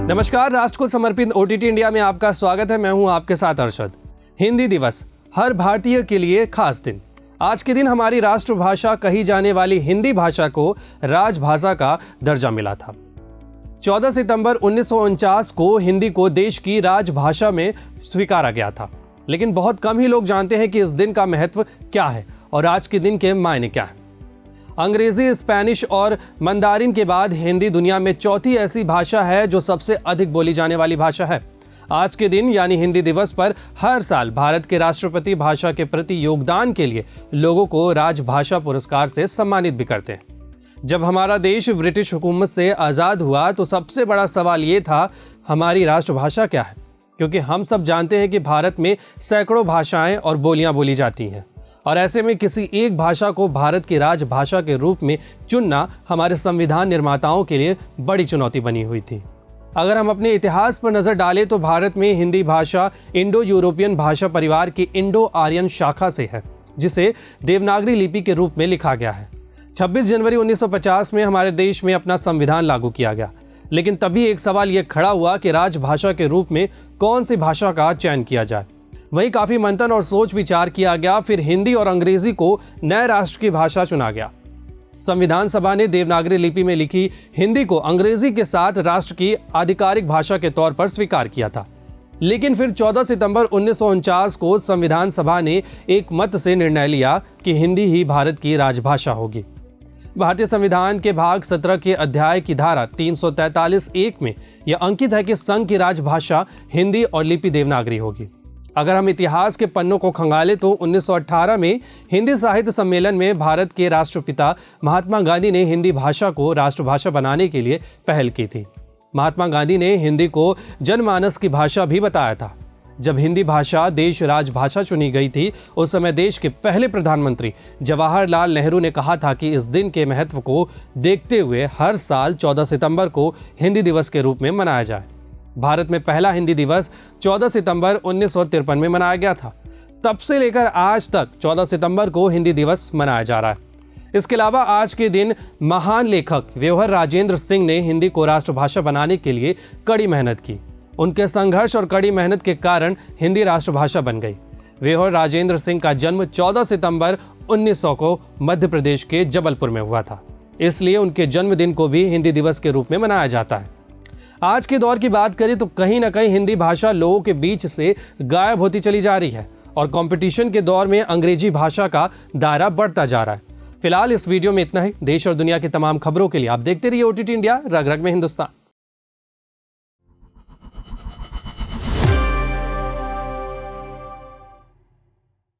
नमस्कार, राष्ट्र को समर्पित ओटीटी इंडिया में आपका स्वागत है। मैं हूं आपके साथ अरशद। हिंदी दिवस हर भारतीय के लिए खास दिन। आज के दिन हमारी राष्ट्रभाषा कही जाने वाली हिंदी भाषा को राजभाषा का दर्जा मिला था। 14 सितंबर 1949 को हिंदी को देश की राजभाषा में स्वीकारा गया था। लेकिन बहुत कम ही लोग जानते हैं कि इस दिन का महत्व क्या है और आज के दिन के मायने क्या है। अंग्रेजी, स्पेनिश और मंदारिन के बाद हिंदी दुनिया में चौथी ऐसी भाषा है जो सबसे अधिक बोली जाने वाली भाषा है। आज के दिन यानी हिंदी दिवस पर हर साल भारत के राष्ट्रपति भाषा के प्रति योगदान के लिए लोगों को राजभाषा पुरस्कार से सम्मानित भी करते हैं। जब हमारा देश ब्रिटिश हुकूमत से आज़ाद हुआ तो सबसे बड़ा सवाल ये था, हमारी राष्ट्रभाषा क्या है? क्योंकि हम सब जानते हैं कि भारत में सैकड़ों भाषाएं और बोलियां बोली जाती हैं और ऐसे में किसी एक भाषा को भारत की राजभाषा के रूप में चुनना हमारे संविधान निर्माताओं के लिए बड़ी चुनौती बनी हुई थी। अगर हम अपने इतिहास पर नजर डालें तो भारत में हिंदी भाषा इंडो यूरोपियन भाषा परिवार की इंडो आर्यन शाखा से है, जिसे देवनागरी लिपि के रूप में लिखा गया है। 26 जनवरी 1950 में हमारे देश में अपना संविधान लागू किया गया, लेकिन तभी एक सवाल यह खड़ा हुआ कि राजभाषा के रूप में कौन सी भाषा का चयन किया जाए। वहीं काफी मंथन और सोच विचार किया गया। फिर हिंदी और अंग्रेजी को नए राष्ट्र की भाषा चुना गया। संविधान सभा ने देवनागरी लिपि में लिखी हिंदी को अंग्रेजी के साथ राष्ट्र की आधिकारिक भाषा के तौर पर स्वीकार किया था। लेकिन फिर 14 सितंबर 1949 को संविधान सभा ने एक मत से निर्णय लिया कि हिंदी ही भारत की राजभाषा होगी। भारतीय संविधान के भाग 17 के अध्याय की धारा 343(1) में यह अंकित है कि संघ की राजभाषा हिंदी और लिपि देवनागरी होगी। अगर हम इतिहास के पन्नों को खंगालें तो 1918 में हिंदी साहित्य सम्मेलन में भारत के राष्ट्रपिता महात्मा गांधी ने हिंदी भाषा को राष्ट्रभाषा बनाने के लिए पहल की थी। महात्मा गांधी ने हिंदी को जनमानस की भाषा भी बताया था। जब हिंदी भाषा देश राजभाषा चुनी गई थी, उस समय देश के पहले प्रधानमंत्री जवाहरलाल नेहरू ने कहा था कि इस दिन के महत्व को देखते हुए हर साल 14 सितंबर को हिंदी दिवस के रूप में मनाया जाए। भारत में पहला हिंदी दिवस 14 सितंबर 1953 में मनाया गया था। तब से लेकर आज तक 14 सितंबर को हिंदी दिवस मनाया जा रहा है। इसके अलावा आज के दिन महान लेखक व्योहर राजेंद्र सिंह ने हिंदी को राष्ट्रभाषा बनाने के लिए कड़ी मेहनत की। उनके संघर्ष और कड़ी मेहनत के कारण हिंदी राष्ट्रभाषा बन गई। व्योहर राजेंद्र सिंह का जन्म 14 सितंबर 1900 को मध्य प्रदेश के जबलपुर में हुआ था, इसलिए उनके जन्मदिन को भी हिंदी दिवस के रूप में मनाया जाता है। आज के दौर की बात करें तो कहीं ना कहीं हिंदी भाषा लोगों के बीच से गायब होती चली जा रही है और कंपटीशन के दौर में अंग्रेजी भाषा का दायरा बढ़ता जा रहा है। फिलहाल इस वीडियो में इतना ही। देश और दुनिया की तमाम खबरों के लिए आप देखते रहिए ओटीटी इंडिया, रग रग में हिंदुस्तान।